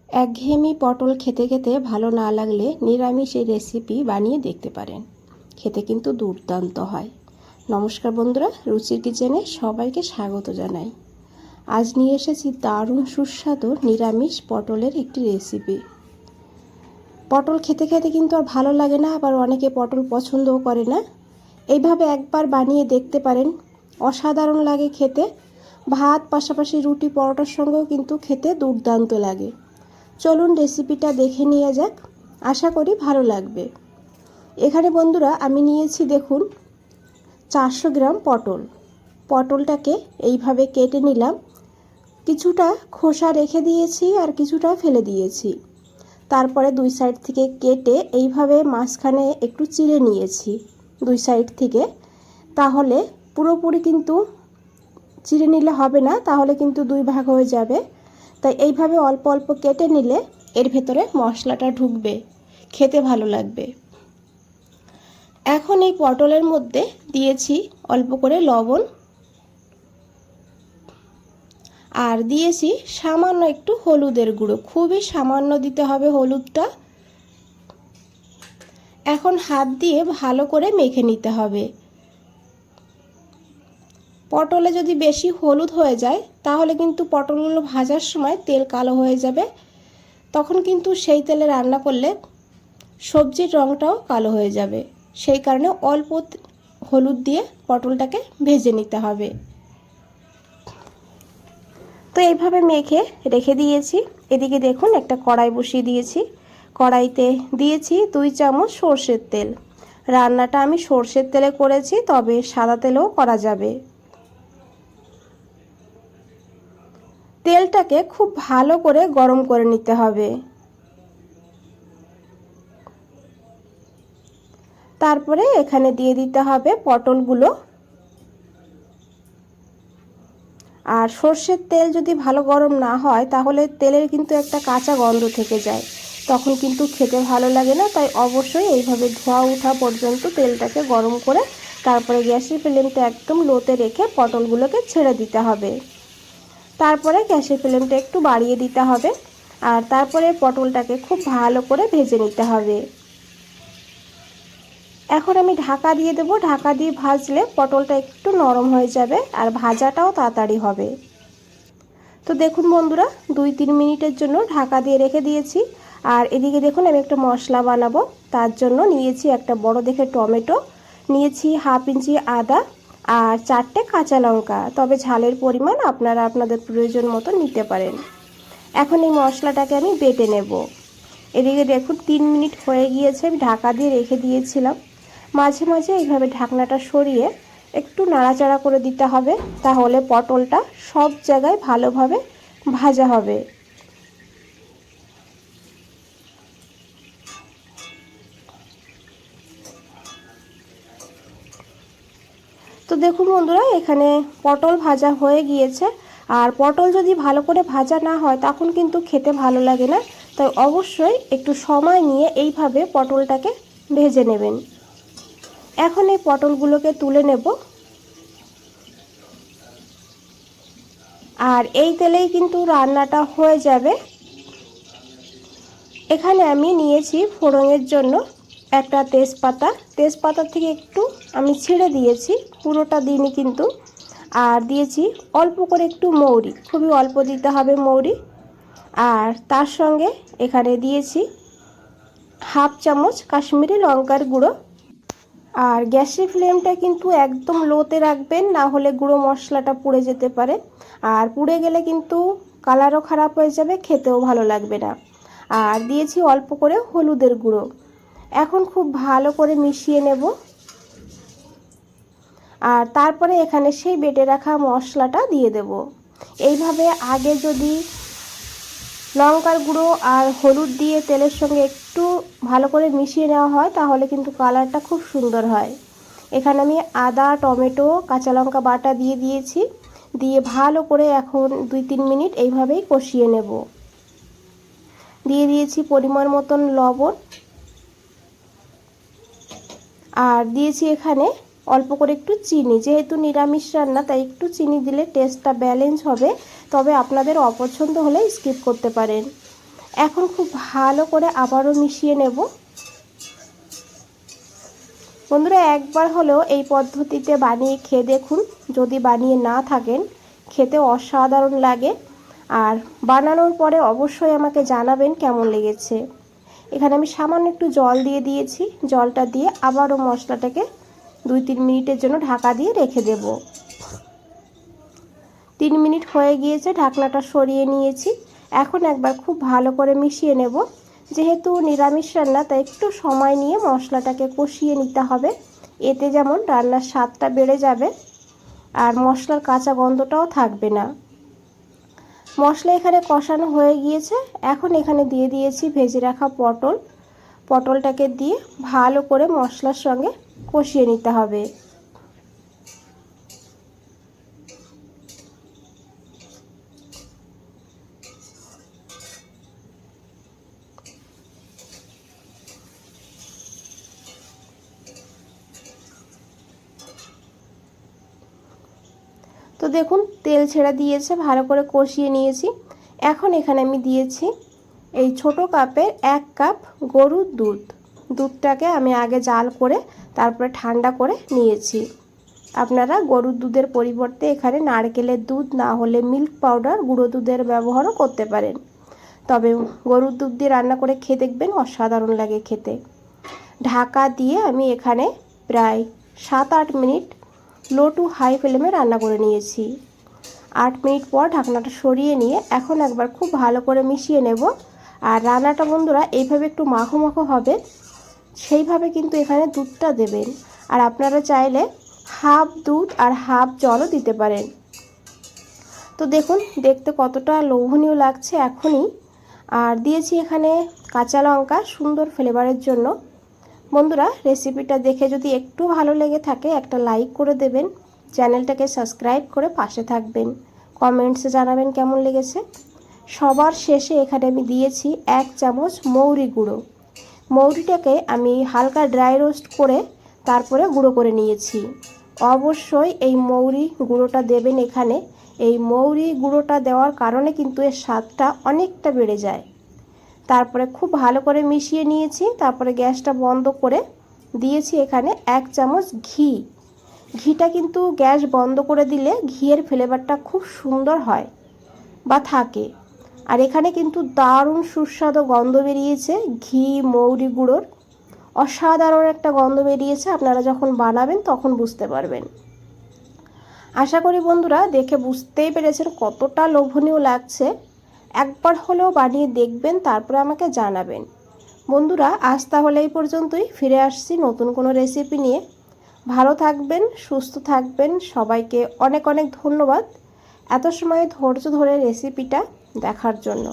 একঘেয়েমি পটল খেতে খেতে ভালো না লাগলে নিরামিষ এই রেসিপি বানিয়ে দেখতে পারেন। খেতে কিন্তু দুর্দান্ত হয়। নমস্কার বন্ধুরা, রুচির কিচেনে সবাইকে স্বাগত জানাই। আজ নিয়ে এসেছি দারুণ সুস্বাদু নিরামিষ পটলের একটি রেসিপি। পটল খেতে খেতে কিন্তু আর ভালো লাগে না, আবার অনেকে পটল পছন্দও করে না। এইভাবে একবার বানিয়ে দেখতে পারেন, অসাধারণ লাগে খেতে। ভাত পাশাপাশি রুটি পরোটার সঙ্গেও কিন্তু খেতে দুর্দান্ত লাগে। চলুন রেসিপিটা দেখে নিয়ে যাক, আশা করি ভালো লাগবে। এখানে বন্ধুরা আমি নিয়েছি দেখুন 400 গ্রাম পটল। পটলটাকে এইভাবে কেটে নিলাম, কিছুটা খোসা রেখে দিয়েছি আর কিছুটা ফেলে দিয়েছি। তারপরে দুই সাইড থেকে কেটে এইভাবে মাঝখানে একটু চিড়ে নিয়েছি দুই সাইড থেকে। তাহলে পুরোপুরি কিন্তু চিড়ে নিলে হবে না, তাহলে কিন্তু দুই ভাগ হয়ে যাবে। তাই এইভাবে অল্প অল্প কেটে নিলে এর ভেতরে মশলাটা ঢুকবে, খেতে ভালো লাগবে। এখন এই পটলের মধ্যে দিয়েছি অল্প করে লবণ আর দিয়েছি সামান্য একটু হলুদের গুঁড়ো, খুবই সামান্য দিতে হবে হলুদটা। এখন হাত দিয়ে ভালো করে মেখে নিতে হবে। পটলে যদি বেশি হলুদ হয়ে যায় তাহলে কিন্তু পটলগুলো ভাজার সময় তেল কালো হয়ে যাবে, তখন কিন্তু সেই তেলে রান্না করলে সবজির রঙটাও কালো হয়ে যাবে। সেই কারণে অল্প হলুদ দিয়ে পটলটাকে ভেজে নিতে হবে। তো এইভাবে মেখে রেখে দিয়েছি। এদিকে দেখুন একটা কড়াই বসিয়ে দিয়েছি। কড়াইতে দিয়েছি 2 চামচ সরষের তেল। রান্নাটা আমি সরষের তেলে করেছি, তবে সাদা তেলেও করা যাবে। তেলটাকে খুব ভালো করে গরম করে নিতে হবে। তারপরে এখানে দিয়ে দিতে হবে পটলগুলো। আর সর্ষের তেল যদি ভালো গরম না হয় তাহলে তেলের কিন্তু একটা কাঁচা গন্ধ থেকে যায়, তখন কিন্তু খেতে ভালো লাগে না। তাই অবশ্যই এইভাবে ধোঁয়া ওঠা পর্যন্ত তেলটাকে গরম করে তারপরে গ্যাসের ফ্লেমটা একদম লোতে রেখে পটলগুলোকে ছেড়ে দিতে হবে। তারপরে গ্যাসের ফ্লেমটা একটু বাড়িয়ে দিতে হবে আর তারপরে পটলটাকে খুব ভালো করে ভেজে নিতে হবে। এখন আমি ঢাকা দিয়ে দেবো। ঢাকা দিয়ে ভাজলে পটলটা একটু নরম হয়ে যাবে আর ভাজাটাও তাড়াতাড়ি হবে। তো দেখুন বন্ধুরা, 2-3 মিনিটের জন্য ঢাকা দিয়ে রেখে দিয়েছি। আর এদিকে দেখুন আমি একটা মশলা বানাবো, তার জন্য নিয়েছি একটা বড় দেখে টমেটো, নিয়েছি 1/2 ইঞ্চি আদা আর 4টে কাঁচা লঙ্কা, তবে ঝালের পরিমাণ আপনারা আপনাদের প্রয়োজন মতো নিতে পারেন। এখন এই মশলাটাকে আমি বেটে নেব। এদিকে দেখুন 3 মিনিট হয়ে গিয়েছে, আমি ঢাকা দিয়ে রেখে দিয়েছিলাম। মাঝে মাঝে এইভাবে ঢাকনাটা সরিয়ে একটু নাড়াচাড়া করে দিতে হবে, তাহলে পটলটা সব জায়গায় ভালোভাবে ভাজা হবে। তো দেখুন বন্ধুরা, এখানে পটল ভাজা হয়ে গিয়েছে। আর পটল যদি ভালো করে ভাজা না হয় তখন কিন্তু খেতে ভালো লাগে না। তাই অবশ্যই একটু সময় নিয়ে এইভাবে পটলটাকে ভেজে নেবেন। এখন এই পটলগুলোকে তুলে নেব। আর এই তেলেই কিন্তু রান্নাটা হয়ে যাবে। এখানে আমি নিয়েছি ফোড়নের জন্য একটা তেজপাতা। তেজপাতা থেকে একটু আমি ছেড়ে দিয়েছি, পুরোটা দিইনি কিন্তু। আর দিয়েছি অল্প করে একটু মৌরি, খুবই অল্প দিতে হবে মৌরি। আর তার সঙ্গে এখানে দিয়েছি 1/2 চামচ কাশ্মীরি লঙ্কার গুঁড়ো। আর গ্যাসের ফ্লেমটা কিন্তু একদম লোতে রাখবেন, না হলে গুঁড়ো মশলাটা পুড়ে যেতে পারে। আর পুড়ে গেলে কিন্তু কালারও খারাপ হয়ে যাবে, খেতেও ভালো লাগবে না। আর দিয়েছি অল্প করে হলুদের গুঁড়ো। এখন খুব ভালো করে মিশিয়ে নেব। আর তারপরে এখানে সেই বেটে রাখা মশলাটা দিয়ে দেব। এইভাবে আগে যদি লঙ্কার গুঁড়ো আর হলুদ দিয়ে তেলের সঙ্গে একটু ভালো করে মিশিয়ে নেওয়া হয় তাহলে কিন্তু কালারটা খুব সুন্দর হয়। এখানে আমি আদা, টমেটো, কাঁচা লঙ্কা বাটা দিয়ে দিয়েছি। দিয়ে ভালো করে এখন 2-3 মিনিট এইভাবেই কষিয়ে নেব। দিয়ে দিয়েছি পরিমাণ মতন লবণ আর দিয়েছি এখানে অল্প করে একটু চিনি। যেহেতু নিরামিষ রান্না তাই একটু চিনি দিলে টেস্টটা ব্যালেন্স হবে, তবে আপনাদের অপছন্দ হলে স্কিপ করতে পারেন। এখন খুব ভালো করে আবারও মিশিয়ে নেব। বন্ধুরা একবার হলেও এই পদ্ধতিতে বানিয়ে খেয়ে দেখুন, যদি বানিয়ে না থাকেন খেতে অসাধারণ লাগে। আর বানানোর পরে অবশ্যই আমাকে জানাবেন কেমন লেগেছে। এখানে আমি সামান্য একটু জল দিয়ে দিয়েছি, জলটা দিয়ে আবারও মশলাটাকে 2-3 মিনিটের জন্য ঢাকা দিয়ে রেখে দেব। 3 মিনিট হয়ে গিয়েছে, ঢাকনাটা সরিয়ে নিয়েছি। এখন একবার খুব ভালো করে মিশিয়ে নেব। যেহেতু নিরামিষ রান্না তাই একটু সময় নিয়ে মশলাটাকে কষিয়ে নিতে হবে, এতে যেমন রান্নার স্বাদটা বেড়ে যাবে আর মশলার কাঁচা গন্ধটাও থাকবে না। মশলা এখানে কষানো হয়ে গিয়েছে। এখন এখানে দিয়ে দিয়েছি ভেজে রাখা পটলটাকে দিয়ে ভালো করে মশলার সঙ্গে কষিয়ে নিতে হবে। তো দেখুন তেল ছেড়ে দিয়েছে, ভালো করে কষিয়ে নিয়েছি। এখন এখানে আমি দিয়েছি এই ছোট কাপের 1 কাপ গরুর দুধটাকে আমি আগে জাল করে তারপরে ঠান্ডা করে নিয়েছি। আপনারা গরুর দুধের পরিবর্তে এখানে নারকেলের দুধ না হলে মিল্ক পাউডার গুঁড়ো দুধের ব্যবহারও করতে পারেন। তবে গরুর দুধ দিয়ে রান্না করে খেয়ে দেখবেন অসাধারণ লাগে খেতে। ঢাকা দিয়ে আমি এখানে প্রায় 7-8 মিনিট লো টু হাই ফ্লেমে রান্না করে নিয়েছি। 8 মিনিট পর ঢাকনাটা সরিয়ে নিয়ে এখন একবার খুব ভালো করে মিশিয়ে নেব। আর রান্নাটা বন্ধুরা এইভাবে একটু মাখো মাখো হবে, সেইভাবে কিন্তু এখানে দুধটা দেবেন। আর আপনারা চাইলে হাফ দুধ আর হাফ জলও দিতে পারেন। তো দেখুন দেখতে কতটা লোভনীয় লাগছে এখনই। আর দিয়েছি এখানে কাঁচা লঙ্কা সুন্দর ফ্লেভারের জন্য। বন্ধুরা রেসিপিটা দেখে যদি একটু ভালো লেগে থাকে একটা লাইক করে দেবেন, চ্যানেলটাকে সাবস্ক্রাইব করে পাশে থাকবেন, কমেন্টসে জানাবেন কেমন লেগেছে। সবার শেষে এখানে আমি দিয়েছি 1 চামচ মৌরি গুঁড়ো। মৌরিটাকে আমি হালকা ড্রাই রোস্ট করে তারপরে গুঁড়ো করে নিয়েছি। অবশ্যই এই মৌরি গুঁড়োটা দেবেন এখানে। এই মৌরি গুঁড়োটা দেওয়ার কারণে কিন্তু এর স্বাদটা অনেকটা বেড়ে যায়। তারপরে খুব ভালো করে মিশিয়ে নিয়েছি। তারপরে গ্যাসটা বন্ধ করে দিয়েছি এখানে 1 চামচ ঘি। ঘিটা কিন্তু গ্যাস বন্ধ করে দিলে ঘিয়ের ফ্লেভারটা খুব সুন্দর হয় বা থাকে। আর এখানে কিন্তু দারুণ সুস্বাদু গন্ধ বেরিয়েছে ঘি মৌরি গুঁড়োর, অসাধারণ একটা গন্ধ বেরিয়েছে। আপনারা যখন বানাবেন তখন বুঝতে পারবেন। আশা করি বন্ধুরা দেখে বুঝতেই পেরেছেন কতটা লোভনীয় লাগছে। একবার হলেও বানিয়ে দেখবেন, তারপরে আমাকে জানাবেন। বন্ধুরা আজ তাহলে এই পর্যন্তই, ফিরে আসছি নতুন কোনো রেসিপি নিয়ে। ভালো থাকবেন, সুস্থ থাকবেন। সবাইকে অনেক অনেক ধন্যবাদ এত সময় ধৈর্য ধরে রেসিপিটা দেখার জন্য।